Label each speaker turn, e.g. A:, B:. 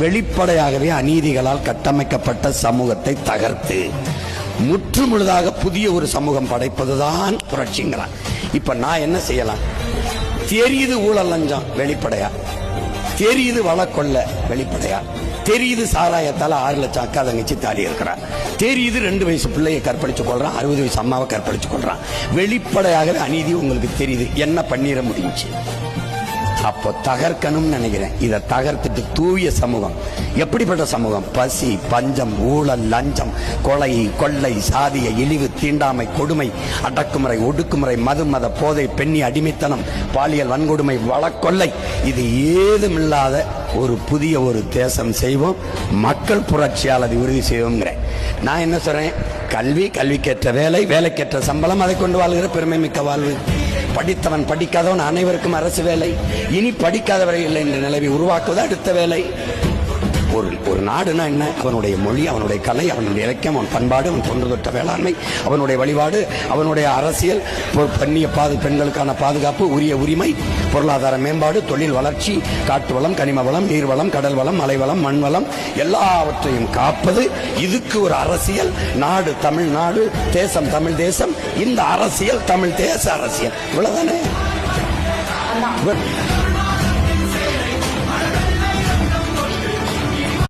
A: வெளிப்படையாகவே அநீதிகளால் கட்டமைக்கப்பட்ட சமூகத்தை தகர்த்து முற்றுமுழுதாக புதிய ஒரு சமூகம் படைப்பதுதான் புரட்சிங்கிறான். இப்ப நான் என்ன செய்யலாம்? தெரியுது ஊழல் லஞ்சம் வெளிப்படையா, தெரியுது வழக்கொள்ள வெளிப்படையா, தெரியுது சாராயத்தால 6 லட்சம் அக்கா தங்கச்சி தாலி இருக்கிறான், தெரியுது 2 வயசு பிள்ளையை கற்பழிச்சு கொள்றான், 60 வயசு அம்மாவை கற்பழிச்சு கொள்றான். வெளிப்படையாகவே அநீதி உங்களுக்கு தெரியுது. என்ன பண்ணிட முடிஞ்சு? அப்போ தகர்க்கணும்னு நினைக்கிறேன். இதை தகர்த்துட்டு தூய சமூகம். எப்படிப்பட்ட சமூகம்? பசி, பஞ்சம், ஊழல், லஞ்சம், கொலை, கொள்ளை, சாதிய இழிவு, தீண்டாமை, கொடுமை, அடக்குமுறை, ஒடுக்குமுறை, மது, மத போதை, பெண்ணி அடிமைத்தனம், பாலியல் வன்கொடுமை, வழக்கொள்ளை, இது ஏதுமில்லாத ஒரு புதிய ஒரு தேசம் செய்வோம். மக்கள் புரட்சியால் அதை உறுதி செய்வோங்கிறேன். நான் என்ன சொல்றேன்? கல்வி, கல்விக்கேற்ற வேலை, வேலைக்கேற்ற சம்பளம், அதை கொண்டு வாழ்கிற பெருமை மிக்க வாழ்வு. படித்தவன் படிக்காதவன் அனைவருக்கும் அரசு வேலை. இனி படிக்காதவர்கள் என்ற நிலையை உருவாக்குவது அடுத்த வேலை. ஒரு நாடுனா என்ன? அவனுடைய மொழி, அவனுடைய கலை, அவனுடைய இலக்கியம், அவன் பண்பாடு, அவன் தொன்று தொட்ட வேளாண்மை, அவனுடைய வழிபாடு, அவனுடைய அரசியல், பெண்ணிய பெண்களுக்கான பாதுகாப்பு, உரிய உரிமை, பொருளாதார மேம்பாடு, தொழில் வளர்ச்சி, காட்டு வளம், கனிம வளம், நீர் வளம், கடல் வளம், மலை வளம், மண் வளம், எல்லாவற்றையும் காப்பது. இதுக்கு ஒரு அரசியல். நாடு தமிழ்நாடு, தேசம் தமிழ் தேசம், இந்த அரசியல் தமிழ் தேச அரசியல். இவ்வளவுதானே?